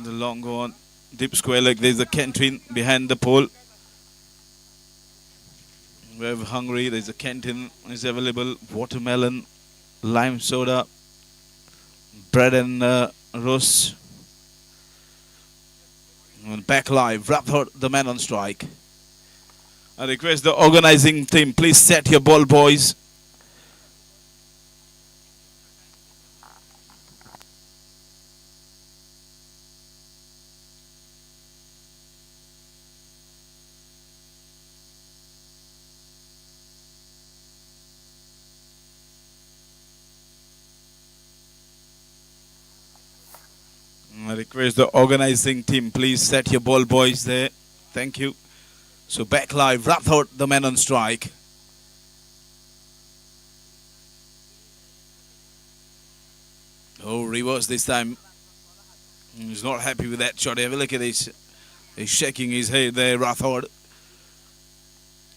The long on. Deep square leg. There's the canteen behind the pole. We're hungry. There's a canteen is available. Watermelon, lime soda, bread and roast. And back live. Rathod, the man on strike. I request the organizing team, please set your ball, boys. I request the organizing team, please set your ball, boys there. Thank you. So back live, Rathod, the man on strike. Oh, reverse this time. He's not happy with that shot. Have a look at this. He's shaking his head there, Rathod.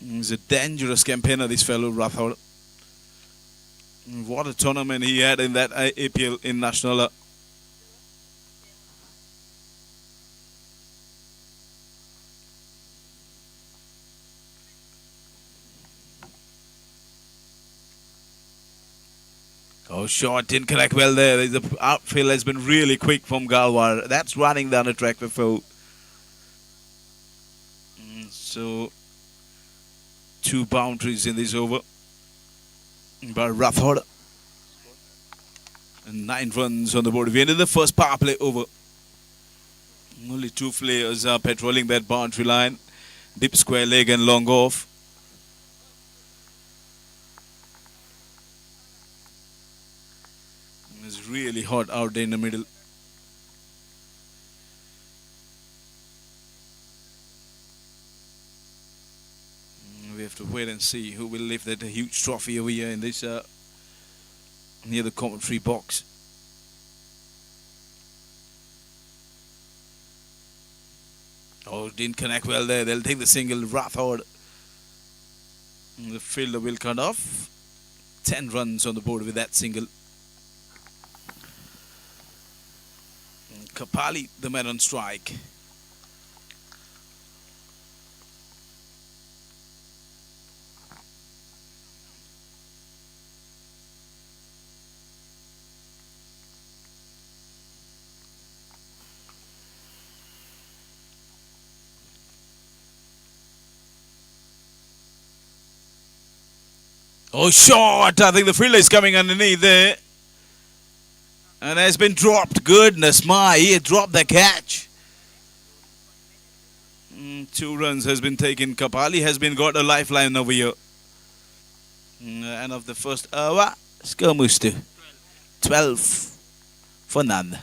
He's a dangerous campaigner, this fellow, Rathod. What a tournament he had in that APL in National. Oh, shot didn't connect well there. The outfield has been really quick from Galwar. That's running down the track before. So, 2 boundaries in this over by Rathod. And 9 runs on the board. We ended the first power play over. Only 2 players are patrolling that boundary line. Deep square leg and long off. It's really hot out there in the middle. We have to wait and see who will lift that huge trophy over here in this near the commentary box. Oh, didn't connect well there. They'll take the single. Rathod. The fielder will cut off. 10 runs on the board with that single. Kapali, the man on strike. Oh, shot! I think the fielder is coming underneath there. And has been dropped. Goodness my, he dropped the catch. 2 runs has been taken. Kapali has been got a lifeline over here. And of the first hour, skirmish to 12 for none.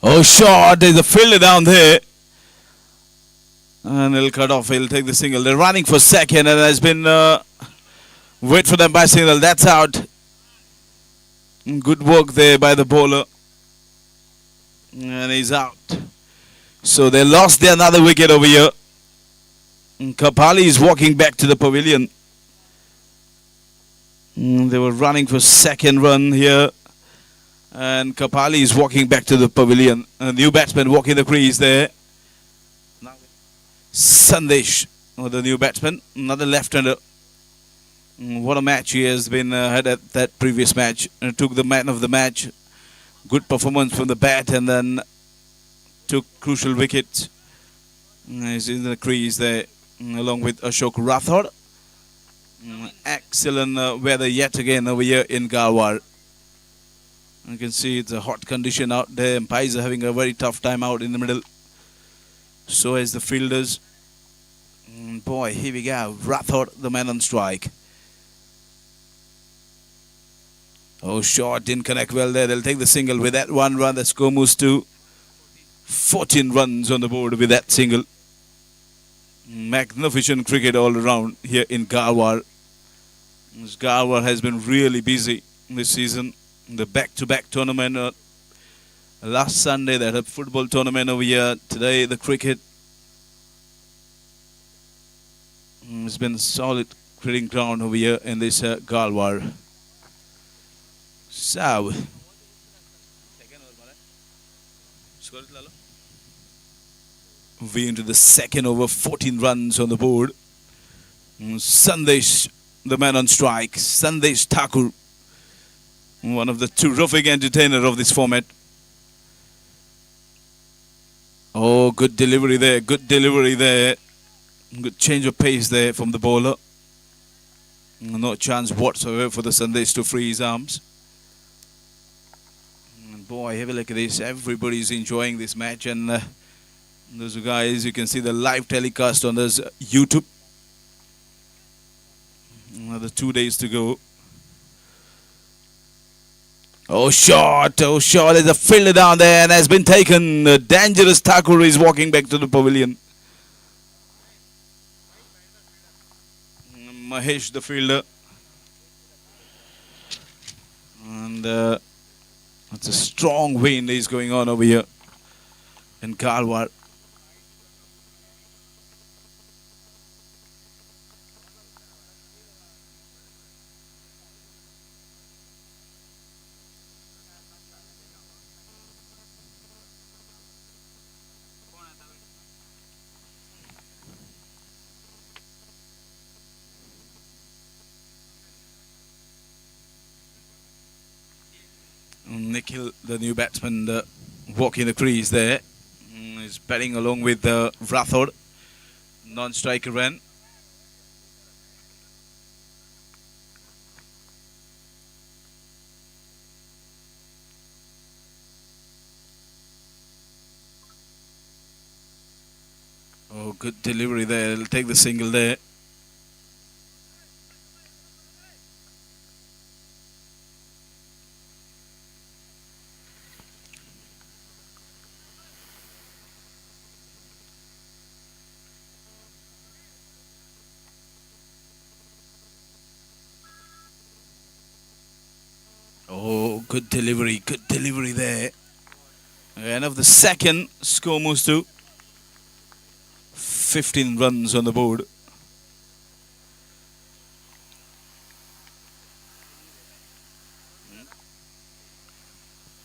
Oh, shot. There's a fielder down there. And he'll cut off. He'll take the single. They're running for second and has been wait for them by signal. That's out. Good work there by the bowler. And he's out. So they lost their another wicket over here. Kapali is walking back to the pavilion. They were running for second run here. And Kapali is walking back to the pavilion. A new batsman walking the crease there. Sandesh, the new batsman, another left-hander. What a match he has been had at that previous match. Took the man of the match. Good performance from the bat and then took crucial wickets. He's in the crease there along with Ashok Rathod. Excellent weather yet again over here in Garwar. You can see it's a hot condition out there. Umpires are having a very tough time out in the middle. So as the fielders. Boy, here we go. Rathod, the man on strike. Oh, short, didn't connect well there. They'll take the single with that 1 run. The score moves to 14 runs on the board with that single. Magnificent cricket all around here in Garwar. Garwar has been really busy this season. The back-to-back tournament. Last Sunday they had a football tournament over here. Today the cricket. It's been a solid cricketing ground over here in this Garwar. So, we into the second over, 14 runs on the board. Sandesh, the man on strike. Sandesh Thakur, one of the terrific entertainers of this format. Oh, good delivery there, good delivery there. Good change of pace there from the bowler. No chance whatsoever for the Sandesh to free his arms. And boy, have a look at this. Everybody's enjoying this match. And those guys, you can see the live telecast on this YouTube. Another 2 days to go. Oh, shot. Oh, shot. There's a fielder down there and has been taken. Dangerous Thakur is walking back to the pavilion. Mahesh, the fielder. And it's a strong wind is going on over here in Garwar. Nikhil, the new batsman, walking the crease there. He's batting along with Rathod, non-striker ran. Oh, good delivery there. He'll take the single there. Oh, good delivery there. And of the second, score moves to 15 runs on the board.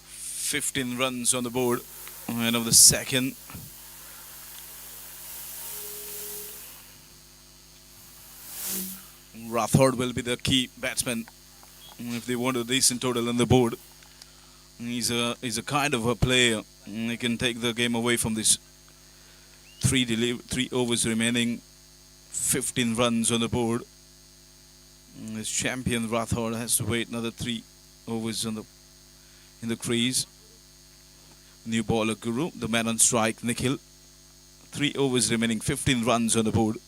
"15 runs on the board." And of the second, Rathod will be the key batsman if they want a decent total on the board. He's a kind of a player. He can take the game away from this. 3 overs remaining, 15 runs on the board. His champion Rathod has to wait another 3 overs in the crease. New bowler Guru, the man on strike Nikhil. 3 overs remaining, 15 runs on the board.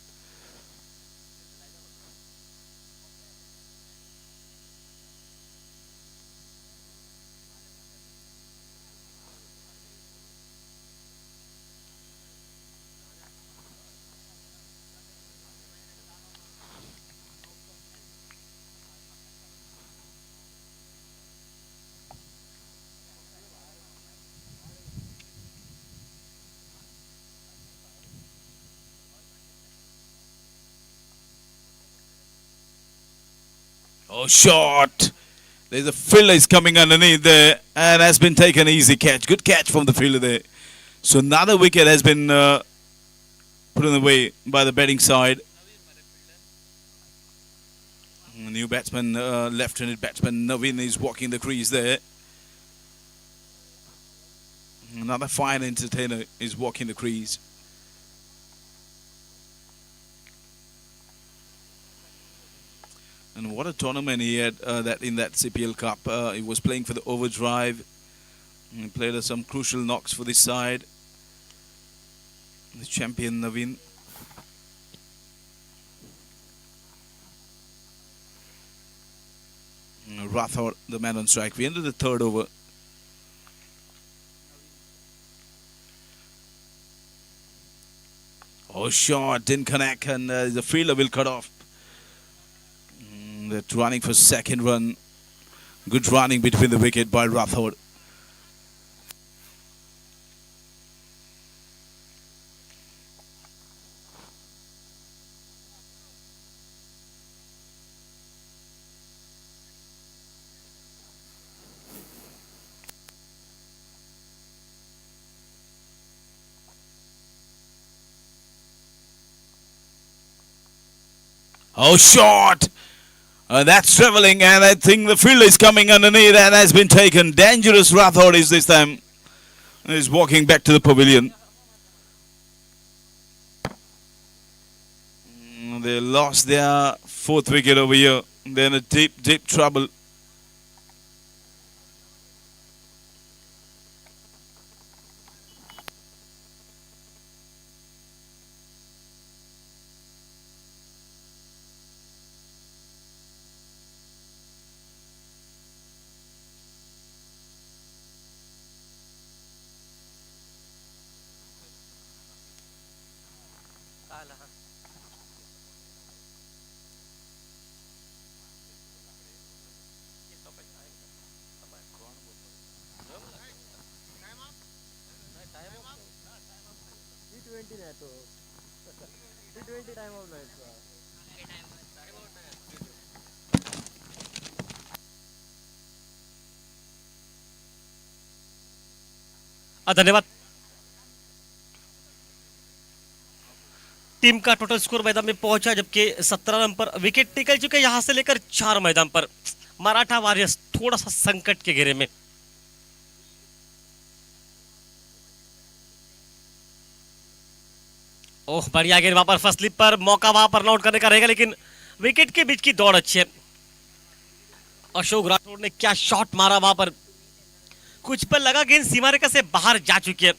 Oh, shot! There's a fielder is coming underneath there and has been taken easy catch. Good catch from the fielder there. So another wicket has been put away by the batting side. New batsman, left-handed batsman Navin is walking the crease there. Another fine entertainer is walking the crease. And what a tournament he had that in that CPL Cup. He was playing for the overdrive. He played some crucial knocks for this side. The champion Navin. Rathod, the man on strike. We ended the third over. Oh, shot didn't connect, and the fielder will cut off. They're running for second run. Good running between the wicket by Rathod. Oh, shot! That's travelling, and I think the fielder is coming underneath and has been taken. Dangerous Rathod is this time. He's walking back to the pavilion. They lost their fourth wicket over here. They're in a deep, deep trouble. धन्यवाद। Team का total score मैदान में पहुंचा, जबकि 17 run पर wicket निकल चुके यहां से लेकर 4 मैदान पर। मराठा वॉरियर्स थोड़ा सा संकट के घेरे में। ओह, बढ़िया गेंद वहां पर फर्स्ट स्लिप पर, मौका वहां पर नॉट करने का रहेगा, लेकिन विकेट के बीच की दौड़ अच्छी है। अशोक राठौड़ ने क्या शॉट मारा वहां पर, कुछ पल लगा गेंद सीमा रेखा से बाहर जा चुकी है।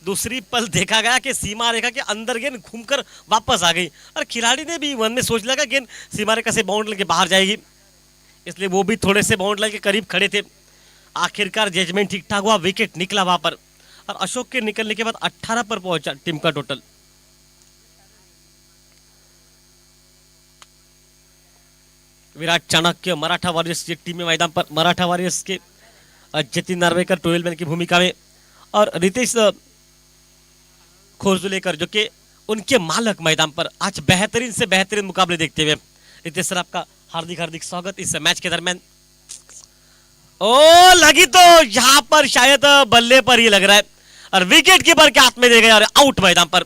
दूसरी पल देखा गया कि सीमा रेखा के अंदर गेंद घूमकर वापस आ गई, और खिलाड़ी ने भी मन में सोच लिया कि गेंद सीमा रेखा से बाउंड्री के बाहर जाएगी, इसलिए वो भी थोड़े से बाउंड्री के करीब खड़े थे। आखिरकार जजमेंट ठीक ठाक हुआ, विकेट निकला वहां पर, और अशोक के निकलने के बाद 18 पर पहुंचा टीम का टोटल। विराट चाणक्य मराठा वॉरियर्स की टीम में मैदान पर। मराठा वॉरियर्स के जतिन नार्वेकर 12 मैन की भूमिका में, और रितेश खोरजुलेकर जो कि उनके मालक मैदान पर। आज बेहतरीन से बेहतरीन मुकाबले देखते हुए रितेश सर, आपका हार्दिक हार्दिक स्वागत इस मैच के दरमियान। ओ, लगी तो यहां पर शायद बल्ले पर ही लग रहा है, और विकेट कीपर के हाथ में दे गया और आउट मैदान पर।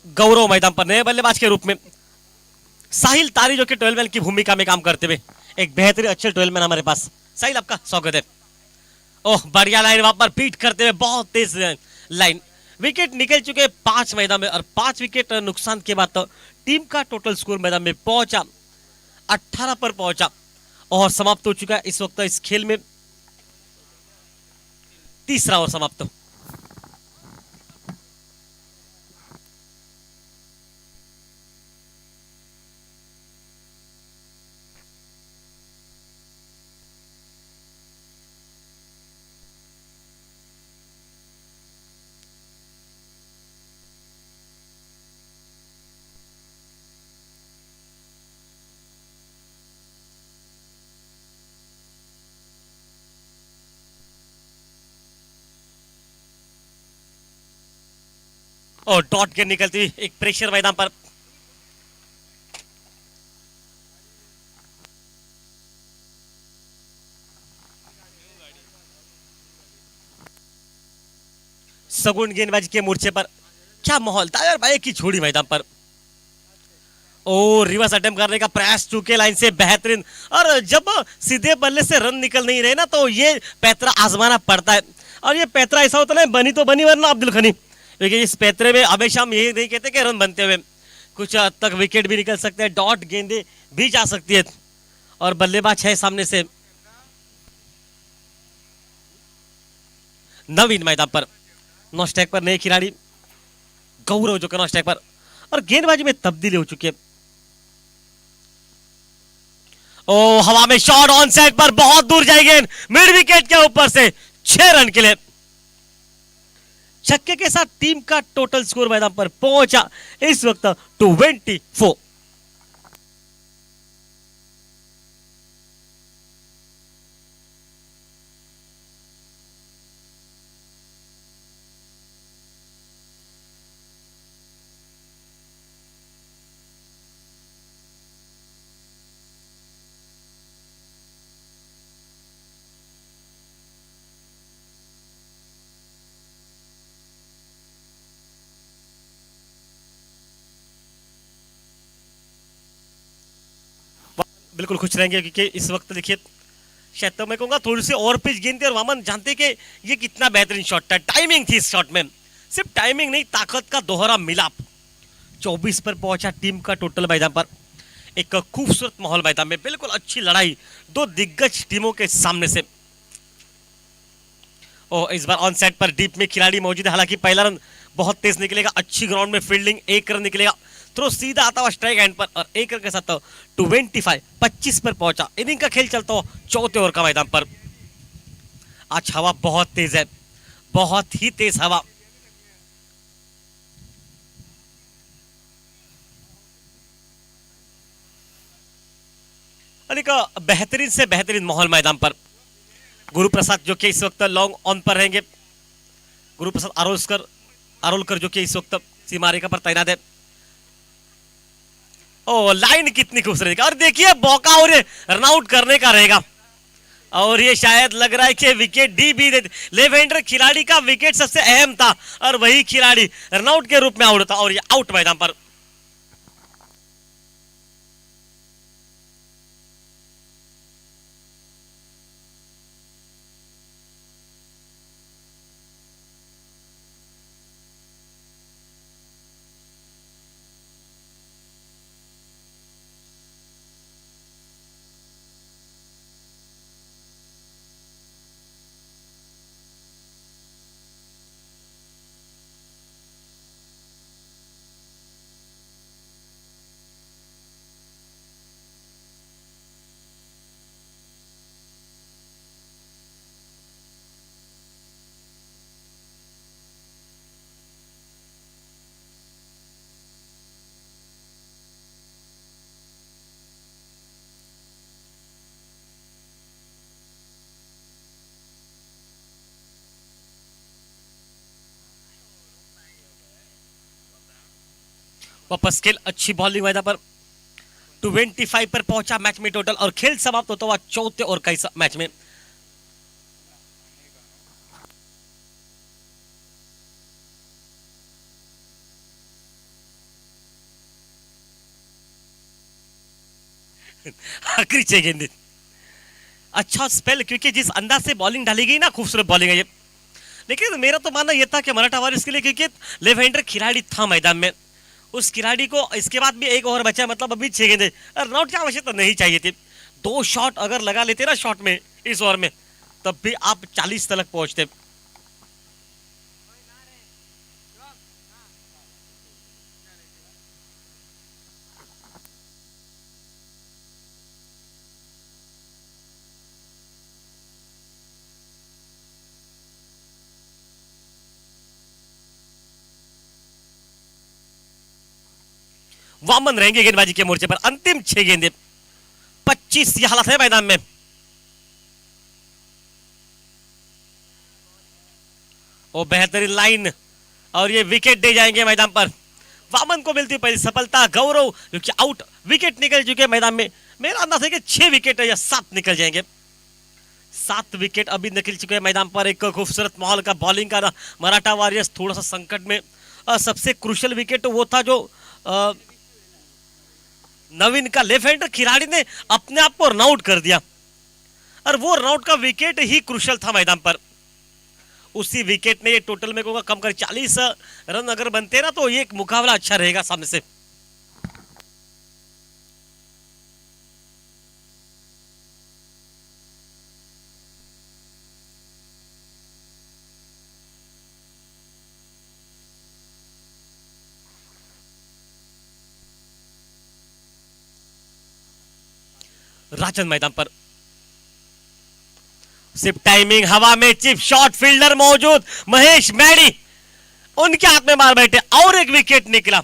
गौरव मैदान पर नए बल्लेबाज के रूप में। साहिल तारी जो कि 12 मैन की भूमिका में काम करते हुए, एक बेहतरीन अच्छे 12 मैन हमारे पास। साहिल, आपका स्वागत है। ओह, बढ़िया लाइन वहां पर पीट करते हुए, बहुत तेज लाइन। विकेट निकल चुके 5 मैदान में, और 5 विकेट नुकसान के बाद तो टीम का टोटल स्कोर मैदान में पहुंचा 18 पर पहुंचा, और समाप्त हो चुका है इस वक्त इस खेल में तीसरा ओवर समाप्त। और डॉट के निकलती हुई एक प्रेशर मैदान पर। सगुन गेंदबाजी के मोर्चे पर क्या माहौल था यार भाई की छोड़ी मैदान पर। ओ रिवर्स अटेम्प्ट करने का प्रयास चूके लाइन से बेहतरीन। और जब सीधे बल्ले से रन निकल नहीं रहे ना तो ये पैतरा आजमाना पड़ता है। और ये पैतरा ऐसा होता है बनी तो बनी वरना अब्दुल खनी, क्योंकि इस पैतरे में हमेशा हम यही नहीं कहते कि रन बनते हुए कुछ हद तक विकेट भी निकल सकते हैं, डॉट गेंदे भी जा सकती है। और बल्लेबाज है सामने से नवीन मैदान पर। नॉस्टैक पर नए खिलाड़ी गौरव जो नॉस्टैक पर। और गेंदबाजी में तब्दीली हो चुकी है। ओ हवा में शॉट ऑन साइड पर बहुत दूर जाएगी गेंद मिड विकेट के ऊपर से 6 रन के लिए। छक्के के साथ टीम का टोटल स्कोर मैदान पर पहुंचा इस वक्त 24। बिल्कुल खुश रहेंगे क्योंकि इस वक्त देखिए शायद तो मैं कहूंगा थोड़ी सी और पिच गेंद थी। और वामन जानते कि ये कितना बेहतरीन शॉट था, टाइमिंग थी इस शॉट में, सिर्फ टाइमिंग नहीं ताकत का दोहरा मिलाप। 24 पर पहुंचा टीम का टोटल मैदान पर। एक खूबसूरत माहौल मैदान में, बिल्कुल अच्छी लड़ाई दो दिग्गज टीमों के सामने से। और इस बार ऑन साइड पर डीप में खिलाड़ी मौजूद है। हालांकि पहला रन बहुत तेज निकलेगा, अच्छी ग्राउंड में फील्डिंग, 1 रन निकलेगा, थ्रो सीधा आता हुआ स्ट्राइक हैंड पर और 1 रन के साथ 25 पर पहुंचा। इनिंग का खेल चलता हुआ 4थे ओवर का मैदान पर। आज हवा बहुत तेज है, बहुत ही तेज हवा। एक बेहतरीन से बेहतरीन माहौल मैदान पर। गुरु प्रसाद जो कि इस वक्त लॉन्ग ऑन पर रहेंगे। गुरु प्रसाद आरोलकर जो कि इस वक्त सीमा रेखा पर तैनात है। ओ लाइन कितनी खूबसूरत है। और देखिए मौका और रन आउट करने का रहेगा। और ये शायद लग रहा है कि विकेट डी भी दे। लेफ्ट हैंडर खिलाड़ी का विकेट सबसे अहम था और वही खिलाड़ी रन आउट के रूप में आउट था और ये आउट मैदान पर। वापस खेल, अच्छी बॉलिंग मैदान पर। 25 पर पहुंचा मैच में टोटल और खेल समाप्त होता हुआ 4थे ओवर का मैच में। आखिरी 6 गेंदें, अच्छा स्पेल, क्योंकि जिस अंदाज से बॉलिंग डाली गई ना, खूबसूरत बॉलिंग है ये। लेकिन मेरा तो मानना यह था कि मराठा वारियर्स के लिए क्योंकि लेफ्ट हैंडर खिलाड़ी था मैदान में, उस खिलाड़ी को इसके बाद भी 1 ओवर बचा, मतलब अभी 6 गेंदें, रन आउट की आवश्यकता नहीं चाहिए थी। 2 शॉट अगर लगा लेते ना शॉट में इस ओवर में, तब भी आप 40 तक पहुंचते। वामन रहेंगे गेंदबाजी के मोर्चे पर। अंतिम 6 गेंदें, 25 ये हालत है मैदान में। ओ बेहतरीन लाइन और ये विकेट दे जाएंगे मैदान पर। वामन को मिलती पहली सफलता। गौरव जो कि आउट, विकेट निकल चुके हैं मैदान में। मेरा अंदाज है कि 6 विकेट या 7 निकल जाएंगे। 7 विकेट अभी निकल चुके हैं मैदान पर। एक खूबसूरत माहौल का बॉलिंग का मराठा वॉरियर्स थोड़ा सा संकट में। सबसे क्रूशियल विकेट वो था जो नवीन का लेफ्ट हैंडर खिलाड़ी ने अपने आप को रनआउट कर दिया, और वो रनआउट का विकेट ही क्रूशियल था मैदान पर। उसी विकेट ने ये टोटल में कहूंगा कम कर 40 रन अगर बनते ना तो ये एक मुकाबला अच्छा रहेगा सामने से। राजन मैदान पर, सिर्फ टाइमिंग हवा में, चिप शॉट, फील्डर मौजूद, महेश मैडी उनके हाथ में मार बैठे और एक विकेट निकला।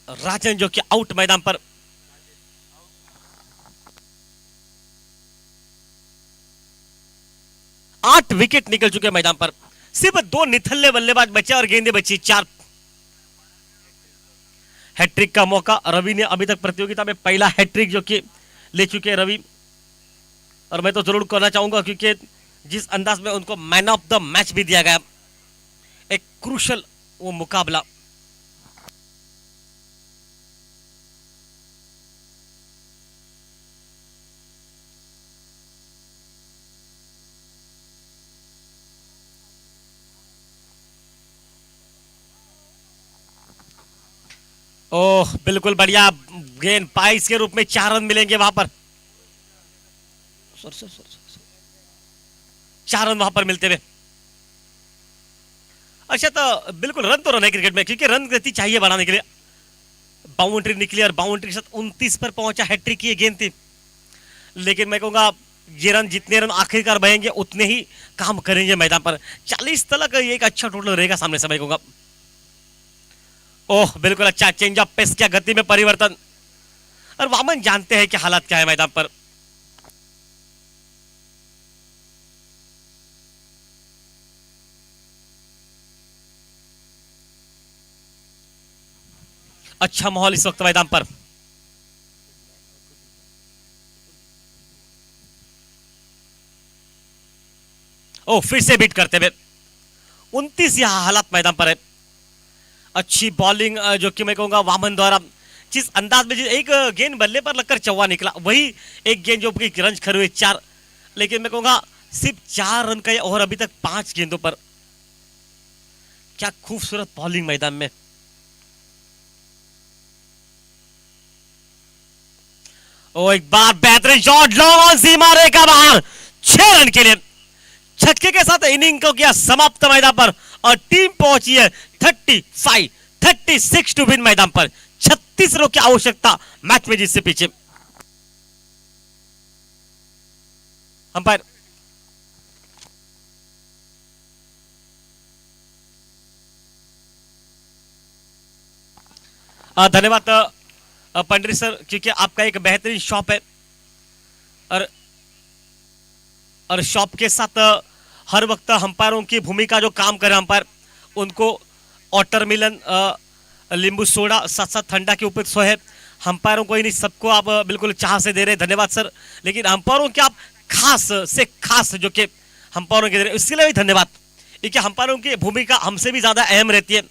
राजन जो कि आउट मैदान पर। आठ विकेट निकल चुके मैदान पर। सिर्फ 2 निथल्ले बल्लेबाज बचे और गेंदें बची 4। हैट्रिक का मौका रवि ने अभी तक प्रतियोगिता में पहला हैट्रिक जो कि ले चुके हैं रवि, और मैं तो जरूर करना चाहूंगा क्योंकि जिस अंदाज में उनको मैन ऑफ द मैच भी दिया गया, एक क्रूशल वो मुकाबला। ओह बिल्कुल बढ़िया गेंद, 22 के रूप में 4 रन मिलेंगे वहां पर। 4 रन वहां पर मिलते हुए। अच्छा तो बिल्कुल रन तो रन है क्रिकेट में, क्योंकि रन गति चाहिए बनाने के लिए। बाउंड्री निकली और बाउंड्री के साथ 29 पर पहुंचा, हैट्रिक की गेंद थी। लेकिन मैं कहूंगा ये रन, जितने रन आखिरकार बहेंगे उतने ही काम करेंगे मैदान पर। 40 तक ये एक अच्छा टोटल रहेगा सामने से मैं कहूंगा। ओह बिल्कुल अच्छा चेंज ऑफ पेस किया, गति में परिवर्तन, और वामन जानते हैं कि हालात क्या है मैदान पर। अच्छा माहौल इस वक्त मैदान पर। ओ फिर से बीट करते हुए 29 यहां हालात मैदान पर है। अच्छी बॉलिंग जो कि मैं कहूंगा वामन द्वारा, जिस अंदाज में एक गेंद बल्ले पर लगकर चौवा निकला, वही एक गेंद जो कि रन खड़े हुए 4। लेकिन मैं कहूंगा सिर्फ 4 रन का और अभी तक 5 गेंदों पर। क्या खूबसूरत बॉलिंग मैदान में। ओ एक बार बेहतरीन शॉट, लॉन्ग ऑन सीमा रेखा बाहर, 6 रन के लिए। छक्के के साथ इनिंग को किया समाप्त मैदान पर, और टीम पहुंची है 36 टू विन मैदान पर। 36 रनों की आवश्यकता मैच में जीत से पीछे। अंपायर धन्यवाद पंडित सर, क्योंकि आपका एक बेहतरीन शॉप है, और शॉप के साथ हर वक्त अंपायरों की भूमिका जो काम करे अंपायर, उनको वाटरमेलन, नींबू सोडा, साथ साथ ठंडा के ऊपर सो है। अंपायरों को ही नहीं, सबको आप बिल्कुल चाह से दे रहे हैं, धन्यवाद सर। लेकिन अंपायरों के आप खास से खास जो कि अंपायरों के दे रहे हैं, इसके लिए भी धन्यवाद, क्योंकि अंपायरों की भूमिका हमसे भी ज्यादा अहम रहती है।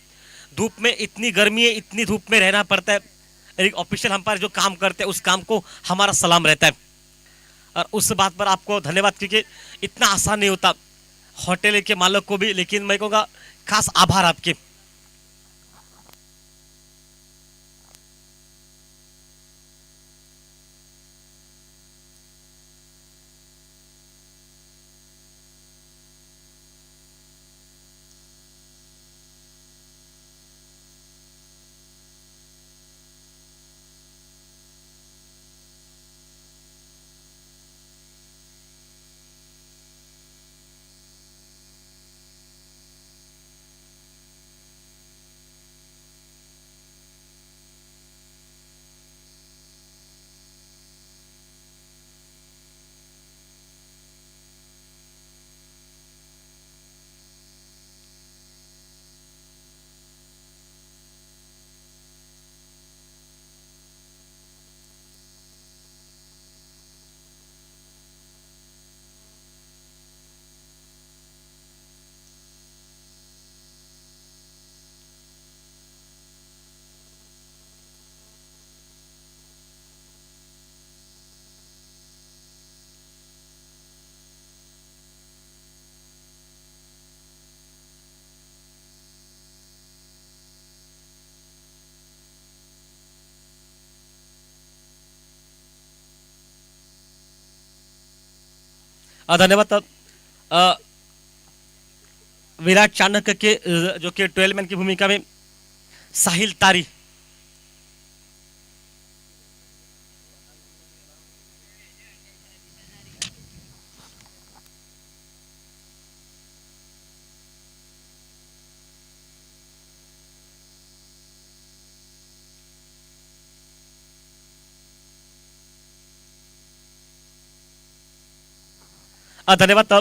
धूप में, इतनी गर्मी है, इतनी धूप में रहना पड़ता है। एक ऑफिशियल अंपायर जो काम करते हैं उस काम को हमारा सलाम रहता है, और उस बात पर आपको धन्यवाद, क्योंकि इतना आसान नहीं होता होटल के मालिक को भी। लेकिन मैं कहूँगा खास आभार आपके। धन्यवाद। अ, विराट चाणक्य के जो कि 12 मैन की भूमिका में साहिल तारी, धन्यवाद।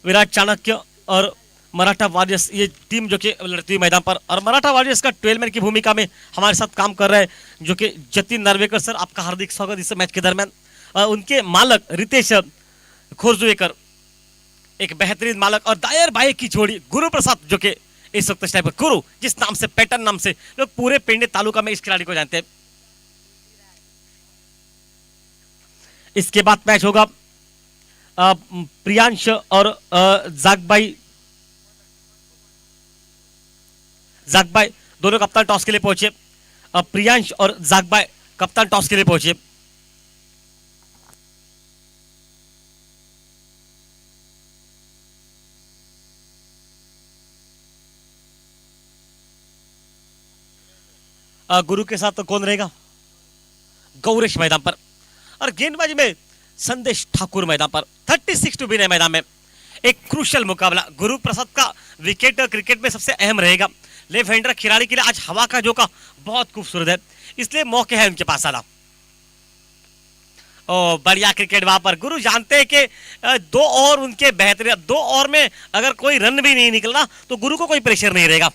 विराट चाणक्य और मराठा वॉरियर्स ये टीम जो कि लड़ती हुई मैदान पर, और मराठा वॉरियर्स का 12 मैन की भूमिका में हमारे साथ काम कर रहे हैं जो कि जतिन नार्वेकर सर, आपका हार्दिक स्वागत इस मैच के दरमियान। उनके मालक रितेश खोरजुएकर, एक बेहतरीन मालक, और दायर भाई की जोड़ी गुरु प्रसाद जो कि इस वक्त टाइम पर गुरु जिस नाम से, पैटर्न नाम से लोग पूरे पेंडे तालुका में इस खिलाड़ी को जानते हैं। इसके बाद मैच होगा प्रियांश और जागबाई दोनों कप्तान टॉस के लिए पहुंचे। प्रियांश और जागबाई कप्तान टॉस के लिए पहुंचे। गुरु के साथ कौन रहेगा? गौरेश मैदान पर, और गेंदबाजी में संदेश ठाकुर मैदान पर। 36 टू विन है मैदान में। एक क्रूशल मुकाबला, गुरु प्रसाद का विकेट क्रिकेट में सबसे अहम रहेगा। लेफ्ट हैंडर खिलाड़ी के लिए आज हवा का झोंका बहुत खूबसूरत है, इसलिए मौके है उनके पास आना। ओ बढ़िया क्रिकेट वहां पर। गुरु जानते हैं कि 2 ओवर उनके बेहतरीन, 2 ओवर में अगर कोई रन भी नहीं निकलना तो गुरु को कोई प्रेशर नहीं रहेगा,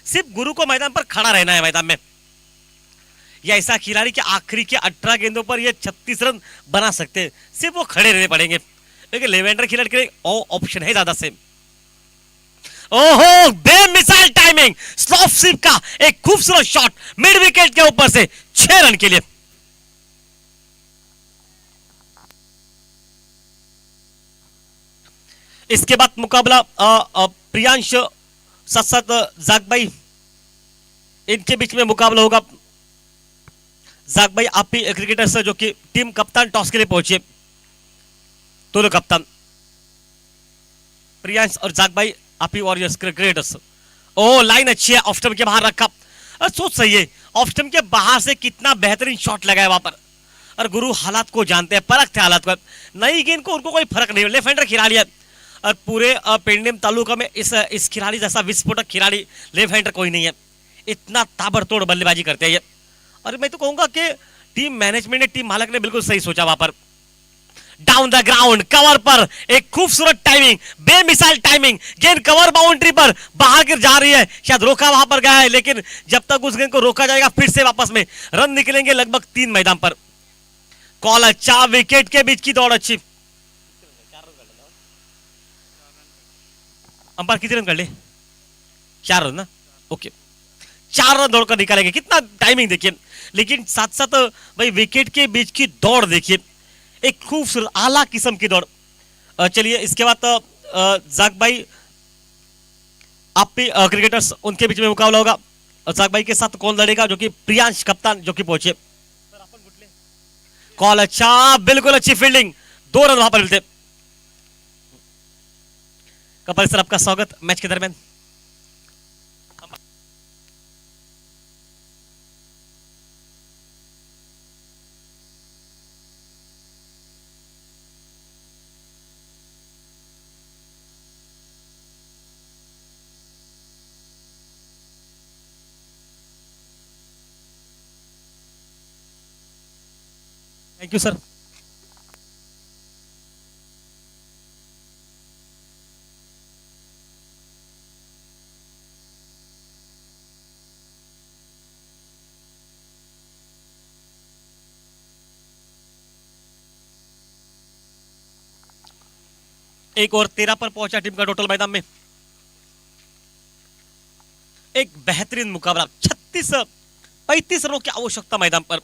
सिर्फ गुरु को मैदान पर खड़ा रहना है मैदान में। या ऐसा खिलाड़ी के आखिरी के 18 गेंदों पर ये 36 रन बना सकते हैं, सिर्फ वो खड़े रहने पड़ेंगे, लेकिन लेवेंडर खिलाड़ी के लिए ऑप्शन है ज्यादा से। ओहो बेमिसाल टाइमिंग, स्लॉफ स्लिप का एक खूबसूरत शॉट मिड विकेट के ऊपर से 6 रन के लिए। इसके बाद मुकाबला प्रियांश साथ साथ जागबाई, इनके बीच में मुकाबला होगा। जागबाई आपी क्रिकेटर्स जो कि टीम कप्तान टॉस के लिए पहुंचे, दोनों कप्तान प्रियांश और जागबाई आपी वॉरियर्स क्रिकेटर्स। ओ लाइन अच्छी है, ऑफ स्टंप के बाहर रखा, सोच सही है, ऑफ स्टंप के बाहर से कितना बेहतरीन शॉट लगाया वहां पर। और गुरु हालात को जानते हैं, परखते हालात को, नई गेंद को उनको कोई फर्क नहीं, लेफ्ट हैंडर खिलाड़ी है, और पूरे पेंडेम तालुका में इस खिलाड़ी जैसा विस्फोटक खिलाड़ी लेफ्ट हैंडर कोई नहीं है, इतना ताबड़तोड़ बल्लेबाजी करते हैं ये। और मैं तो कहूंगा कि टीम मैनेजमेंट ने, टीम मालक ने बिल्कुल सही सोचा वहां पर। डाउन द ग्राउंड कवर पर एक खूबसूरत टाइमिंग, बेमिसाल टाइमिंग, गेंद कवर बाउंड्री पर बाहर गिर जा रही है, शायद रोका वहां पर गया है, लेकिन जब तक उस गेंद को रोका जाएगा फिर से वापस में रन निकलेंगे लगभग 3 मैदान पर। कॉल अच्छा, विकेट के बीच की दौड़ अच्छी। अंपायर कितने रन कर ले? 4 रन ना, ओके, 4 रन दौड़ कर निकालेंगे, कितना टाइमिंग देखिए, लेकिन साथ साथ भाई विकेट के बीच की दौड़ देखिए, एक खूबसूरत आला किस्म की दौड़। चलिए इसके बाद जागबाई आपी क्रिकेटर्स, उनके बीच में मुकाबला होगा। जागबाई के साथ कौन लड़ेगा? जो कि प्रियांश कप्तान जो कि पहुंचे। कॉल अच्छा, बिल्कुल अच्छी फील्डिंग, 2 रन वहां पर मिलते। कपिल सर आपका स्वागत मैच के दरमियान। Thank you sir. एक और 13 पर पहुंचा टीम का टोटल मैदान में। एक बेहतरीन मुकाबला, 35 रनों की आवश्यकता मैदान पर।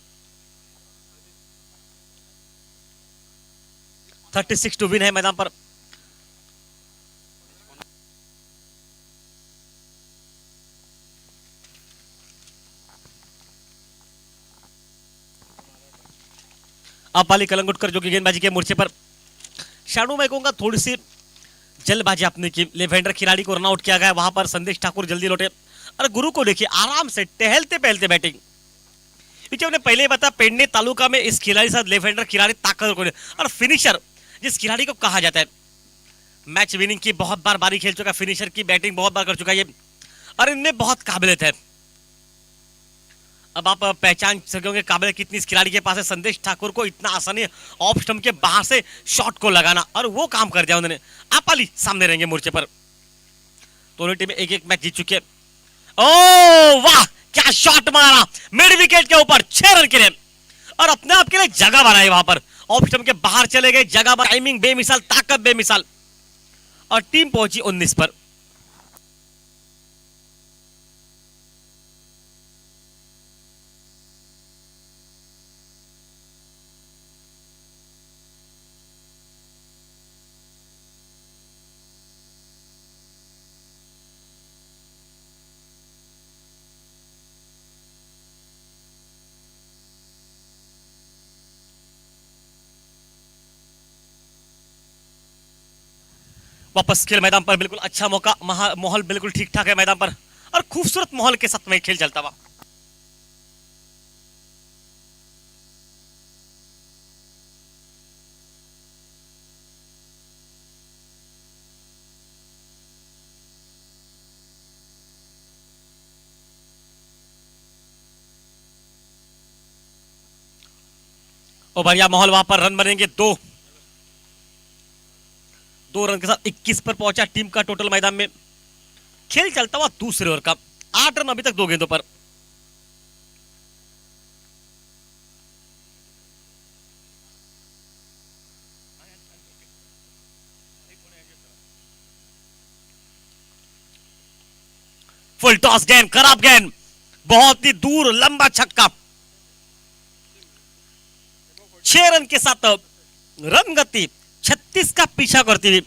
36 टू विन है मैदान पर। अपाली कलंगुटकर जो कि गेंदबाजी के मोर्चे पर शानू मैं कहूंगा थोड़ी सी जल्दबाजी आपने की, लेवेंडर खिलाड़ी को रन आउट किया गया, वहां पर संदेश ठाकुर जल्दी लौटे और गुरु को देखिए आराम से टहलते पहलते बैटिंग, क्योंकि हमने पहले ही बताया पेडने तालुका में इस खिलाड़ी साथ लेवेंडर खिलाड़ी ताकत को और फिनिशर जिस खिलाड़ी को कहा जाता है, मैच विनिंग की बहुत बार बारी खेल चुका, फिनिशर की बैटिंग बहुत बार कर चुका है और इनमें बहुत काबिलियत है। अब आप पहचान सकोगे काबिलियत कितनी इस खिलाड़ी के पास है। संदेश ठाकुर को इतना आसानी ऑफ स्टंप के बाहर से शॉट को लगाना और वो काम कर दिया उन्होंने। आपाली सामने रहेंगे मोर्चे पर, दोनों टीमें एक एक मैच जीत चुके हैं। ओ वाह क्या शॉट मारा मिड विकेट के ऊपर 6 रन के लिए और अपने आप के लिए जगह बनाई, वहां पर ऑफ स्टंप के बाहर चले गए, जगह टाइमिंग बेमिसाल, ताकत बेमिसाल और टीम पहुंची 19 पर। वापस खेल मैदान पर, बिल्कुल अच्छा मौका, माहौल बिल्कुल ठीक ठाक है मैदान पर और खूबसूरत माहौल के साथ में खेल चलता हुआ। और बढ़िया माहौल, वहां पर रन बनेंगे 2 रन के साथ 21 पर पहुंचा टीम का टोटल मैदान में। खेल चलता हुआ दूसरे ओवर का, 8 रन अभी तक 2 गेंदों पर। फुल टॉस गेंद, खराब गेंद, बहुत ही दूर लंबा छक्का। 6 रन के साथ रन गति 36 का पीछा करती हुई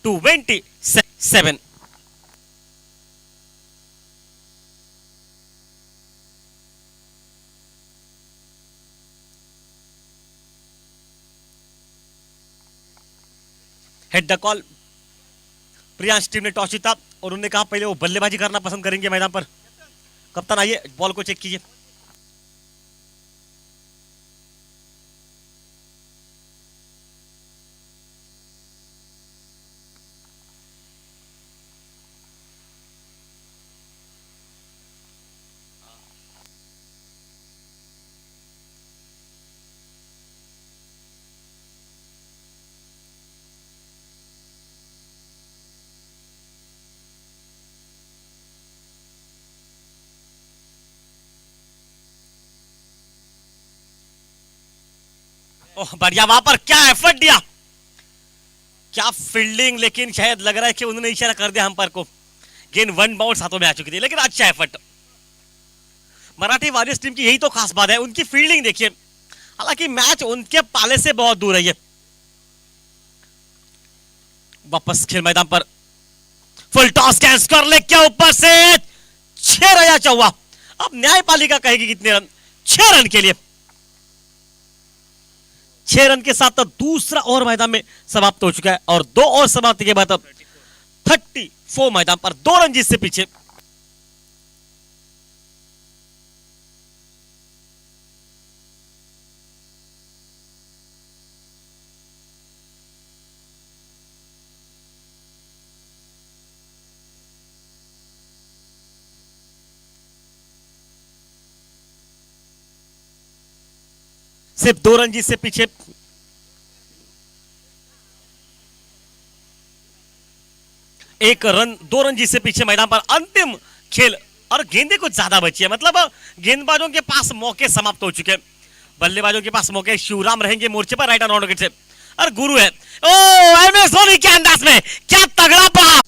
27। Head the call, Priyansh team ने टॉस जीता और उन्होंने कहा पहले वो बल्लेबाजी करना पसंद करेंगे मैदान पर। कप्तान आइए बॉल को चेक कीजिए। ओह बढ़िया, वहां पर क्या एफर्ट दिया, क्या फील्डिंग, लेकिन शायद लग रहा है कि उन्होंने इशारा कर दिया अंपायर को। गेंद 1 बाउंस हाथों में आ चुकी थी, लेकिन अच्छा एफर्ट। मराठी वॉरियर्स टीम की यही तो खास बात है, उनकी फील्डिंग देखिए, हालांकि मैच उनके पाले से बहुत दूर है। वापस खेल मैदान पर, फुल टॉस कैच कर ले क्या ऊपर से 6 रया चौवा। अब न्यायपालिका कहेगी कितने रन, 6 रन के लिए। 6 रन के साथ तो दूसरा ओवर मैदान में समाप्त हो चुका है और 2 ओवर समाप्ति के बाद 34 मैदान पर 2 रन जीत से पीछे। सिर्फ 2 रन जीत से पीछे। एक रन 2 रन जीत से पीछे मैदान पर अंतिम खेल और गेंदें कुछ ज्यादा बची है, मतलब गेंदबाजों के पास मौके समाप्त हो चुके हैं। बल्लेबाजों के पास मौके, शिवराम रहेंगे मोर्चे पर राइट हैंड विकेट से और गुरु है। ओ एमएस धोनी के अंदाज में क्या तगड़ा पड़ा,